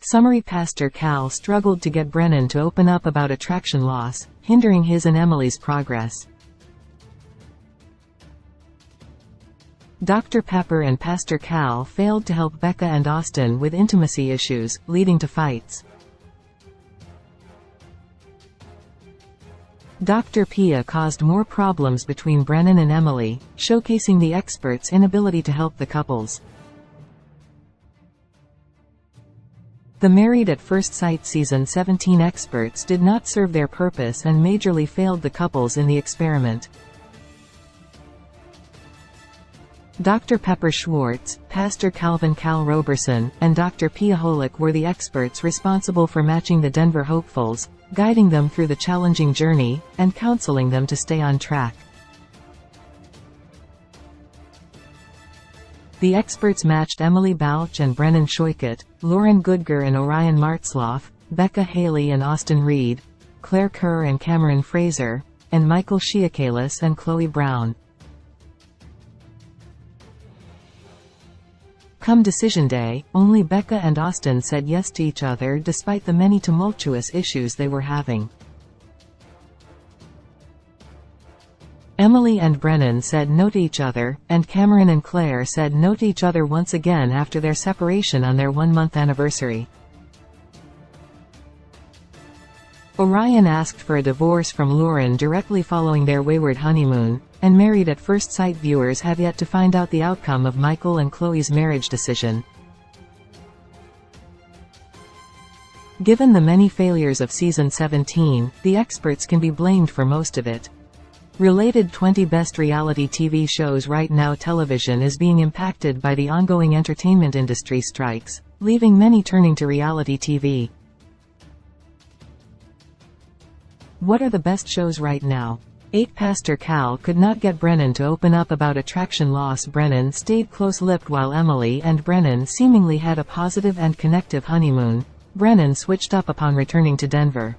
Summary: Pastor Cal struggled to get Brennan to open up about attraction loss, hindering his and Emily's progress. Dr. Pepper and Pastor Cal failed to help Becca and Austin with intimacy issues, leading to fights. Dr. Pia caused more problems between Brennan and Emily, showcasing the experts' inability to help the couples. The Married at First Sight Season 17 experts did not serve their purpose and majorly failed the couples in the experiment. Dr. Pepper Schwartz, Pastor Calvin Cal Roberson, and Dr. Pia Holick were the experts responsible for matching the Denver hopefuls, guiding them through the challenging journey, and counseling them to stay on track. The experts matched Emily Balch and Brennan Schoikert, Lauren Goodger and Orion Martzloff, Becca Haley and Austin Reed, Claire Kerr and Cameron Fraser, and Michael Shiakalis and Chloe Brown. Come decision day, only Becca and Austin said yes to each other despite the many tumultuous issues they were having. Emily and Brennan said no to each other, and Cameron and Claire said no to each other once again after their separation on their one-month anniversary. Orion asked for a divorce from Lauren directly following their wayward honeymoon, and Married at First Sight viewers have yet to find out the outcome of Michael and Chloe's marriage decision. Given the many failures of Season 17, the experts can be blamed for most of it. Related 20 Best Reality TV Shows right now. Television is being impacted by the ongoing entertainment industry strikes, leaving many turning to reality TV. What are the best shows right now? 8. Pastor Cal could not get Brennan to open up about attraction loss. Brennan stayed close-lipped while Emily and Brennan seemingly had a positive and connective honeymoon. Brennan switched up upon returning to Denver.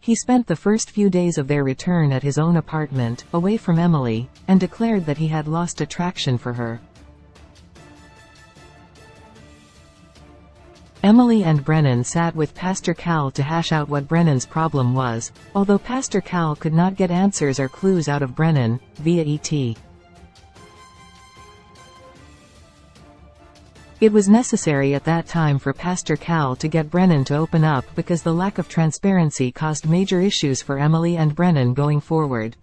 He spent the first few days of their return at his own apartment, away from Emily, and declared that he had lost attraction for her. Emily and Brennan sat with Pastor Cal to hash out what Brennan's problem was, although Pastor Cal could not get answers or clues out of Brennan, via ET. It was necessary at that time for Pastor Cal to get Brennan to open up because the lack of transparency caused major issues for Emily and Brennan going forward.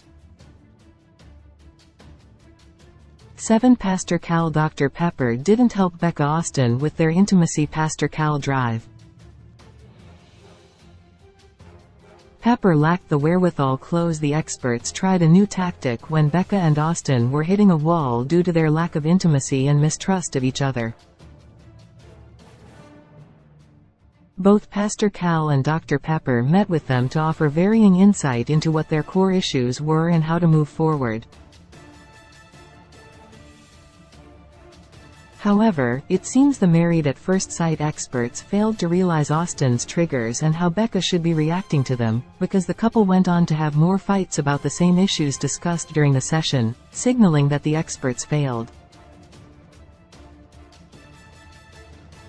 7. Pastor Cal. Dr. Pepper didn't help Becca Austin with their intimacy. Pastor Cal drive. Pepper lacked the wherewithal. Close. The experts tried a new tactic when Becca and Austin were hitting a wall due to their lack of intimacy and mistrust of each other. Both Pastor Cal and Dr. Pepper met with them to offer varying insight into what their core issues were and how to move forward. However, it seems the Married at First Sight experts failed to realize Austin's triggers and how Becca should be reacting to them, because the couple went on to have more fights about the same issues discussed during the session, signaling that the experts failed.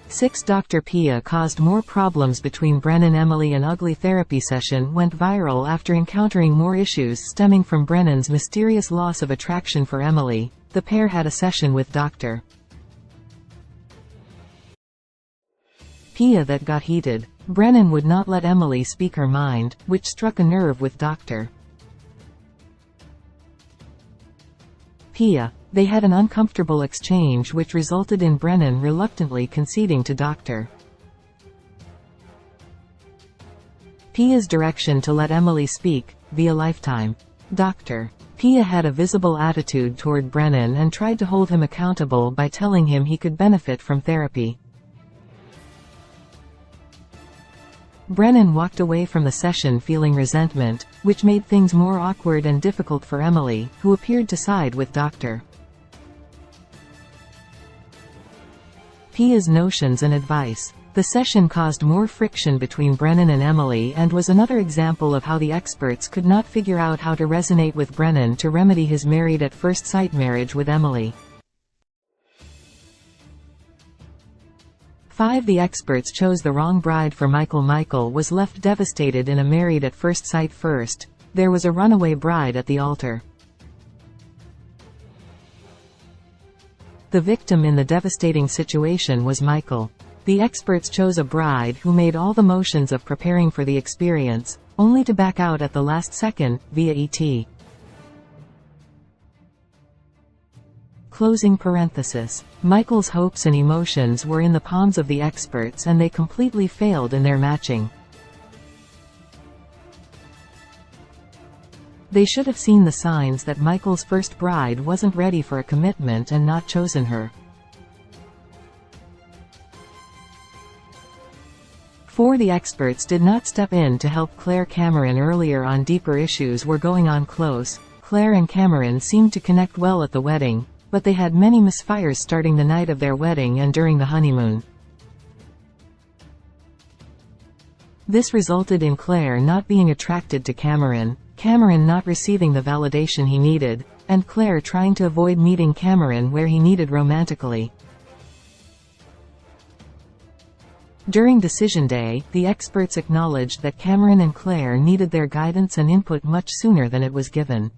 6. Dr. Pia caused more problems between Brennan. Emily. An ugly therapy session went viral after encountering more issues stemming from Brennan's mysterious loss of attraction for Emily. The pair had a session with Dr. Pia that got heated. Brennan would not let Emily speak her mind, which struck a nerve with Dr. Pia. They had an uncomfortable exchange which resulted in Brennan reluctantly conceding to Dr. Pia's direction to let Emily speak, via Lifetime. Dr. Pia had a visible attitude toward Brennan and tried to hold him accountable by telling him he could benefit from therapy. Brennan walked away from the session feeling resentment, which made things more awkward and difficult for Emily, who appeared to side with Dr. Pia's notions and advice. The session caused more friction between Brennan and Emily and was another example of how the experts could not figure out how to resonate with Brennan to remedy his Married at First Sight marriage with Emily. 5. The experts chose the wrong bride for Michael. Michael was left devastated in a married at first sight. First, there was a runaway bride at the altar. The victim in the devastating situation was Michael. The experts chose a bride who made all the motions of preparing for the experience, only to back out at the last second, via ET. Closing parenthesis. Michael's hopes and emotions were in the palms of the experts and they completely failed in their matching. They should have seen the signs that Michael's first bride wasn't ready for a commitment and not chosen her. 4. The experts did not step in to help Claire. Cameron. Earlier on, deeper issues were going on close. Claire and Cameron seemed to connect well at the wedding, but they had many misfires starting the night of their wedding and during the honeymoon. This resulted in Claire not being attracted to Cameron, Cameron not receiving the validation he needed, and Claire trying to avoid meeting Cameron where he needed romantically. During decision day, the experts acknowledged that Cameron and Claire needed their guidance and input much sooner than it was given.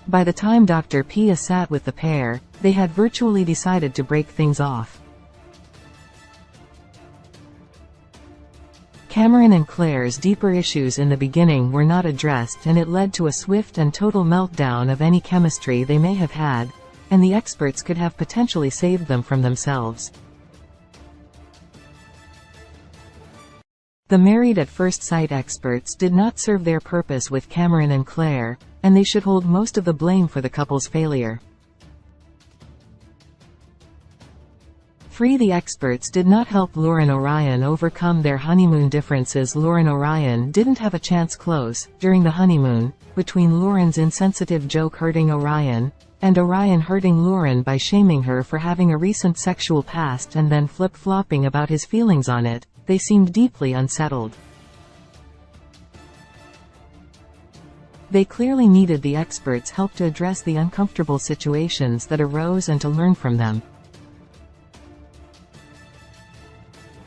By the time Dr. Pia sat with the pair, they had virtually decided to break things off. Cameron and Claire's deeper issues in the beginning were not addressed and it led to a swift and total meltdown of any chemistry they may have had, and the experts could have potentially saved them from themselves. The married at first sight experts did not serve their purpose with Cameron and Claire, and they should hold most of the blame for the couple's failure. 3. The experts did not help Lauren Orion overcome their honeymoon differences. Lauren Orion didn't have a chance close, during the honeymoon, between Lauren's insensitive joke hurting Orion, and Orion hurting Lauren by shaming her for having a recent sexual past and then flip-flopping about his feelings on it. They seemed deeply unsettled. They clearly needed the experts' help to address the uncomfortable situations that arose and to learn from them.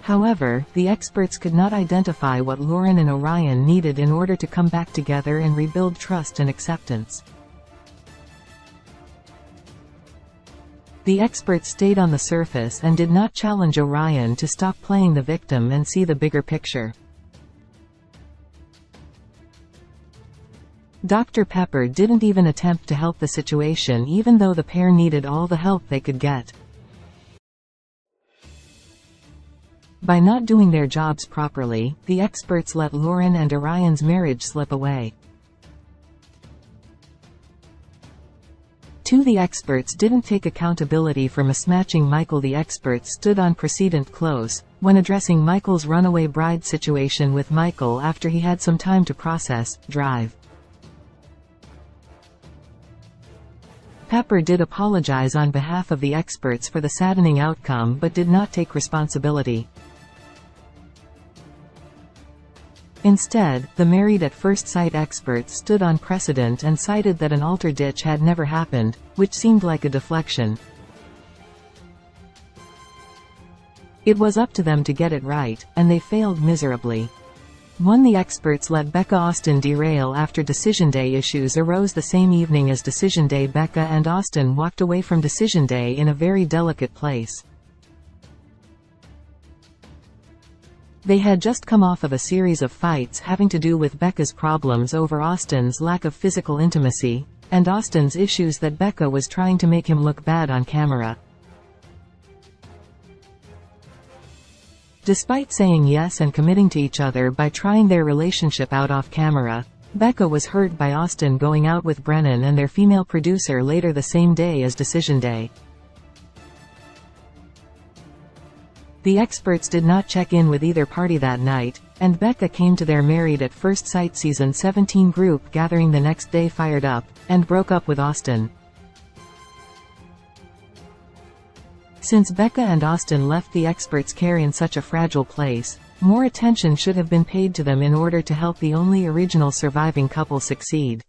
However, the experts could not identify what Lauren and Orion needed in order to come back together and rebuild trust and acceptance. The experts stayed on the surface and did not challenge Orion to stop playing the victim and see the bigger picture. Dr. Pepper didn't even attempt to help the situation even though the pair needed all the help they could get. By not doing their jobs properly, the experts let Lauren and Orion's marriage slip away. 2. The experts didn't take accountability for mismatching Michael. The experts stood on precedent close, when addressing Michael's runaway bride situation with Michael after he had some time to process, drive. Pepper did apologize on behalf of the experts for the saddening outcome but did not take responsibility. Instead, the married at first sight experts stood on precedent and cited that an altar ditch had never happened, which seemed like a deflection. It was up to them to get it right, and they failed miserably. 1. The experts let Becca Austin derail after Decision Day. Issues arose the same evening as Decision Day. Becca and Austin walked away from Decision Day in a very delicate place. They had just come off of a series of fights having to do with Becca's problems over Austin's lack of physical intimacy, and Austin's issues that Becca was trying to make him look bad on camera. Despite saying yes and committing to each other by trying their relationship out off camera, Becca was hurt by Austin going out with Brennan and their female producer later the same day as Decision Day. The experts did not check in with either party that night, and Becca came to their Married at First Sight Season 17 group gathering the next day fired up, and broke up with Austin. Since Becca and Austin left the experts' care in such a fragile place, more attention should have been paid to them in order to help the only original surviving couple succeed.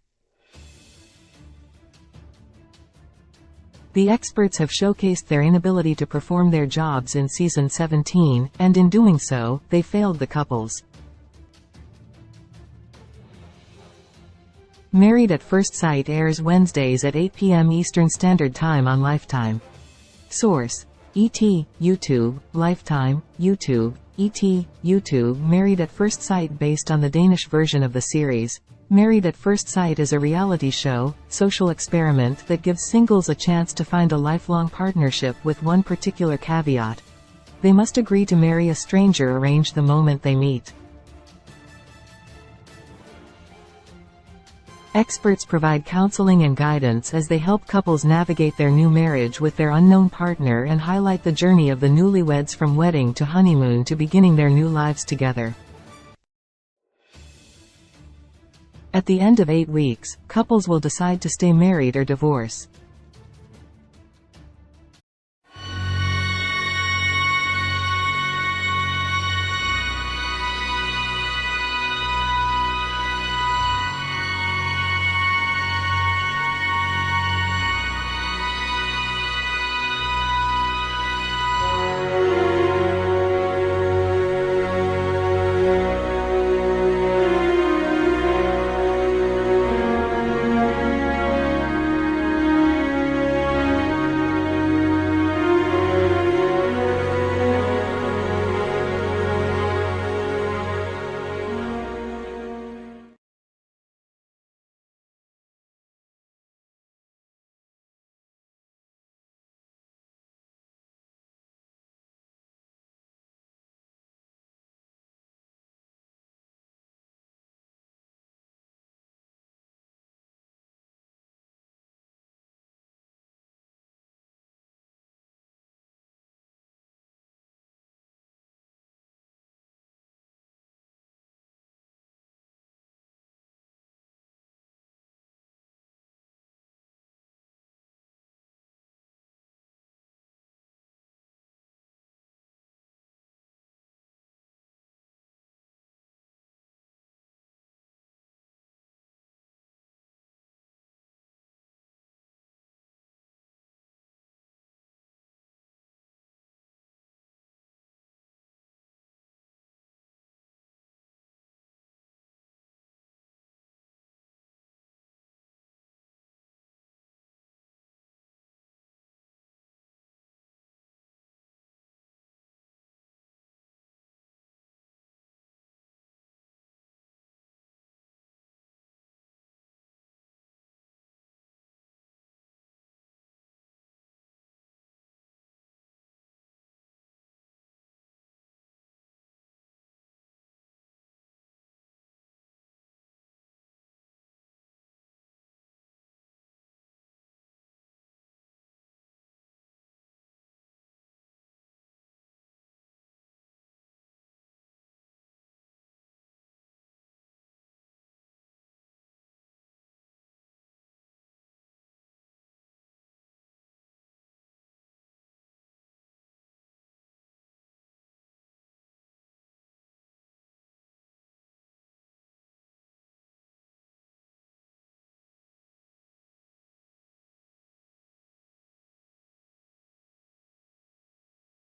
The experts have showcased their inability to perform their jobs in season 17, and in doing so, they failed the couples. Married at First Sight airs Wednesdays at 8 p.m. Eastern Standard Time on Lifetime. Source: ET, YouTube, Lifetime, YouTube, ET, YouTube. Married at First Sight based on the Danish version of the series. Married at First Sight is a reality show, social experiment that gives singles a chance to find a lifelong partnership with one particular caveat. They must agree to marry a stranger arranged the moment they meet. Experts provide counseling and guidance as they help couples navigate their new marriage with their unknown partner and highlight the journey of the newlyweds from wedding to honeymoon to beginning their new lives together. At the end of 8 weeks, couples will decide to stay married or divorce.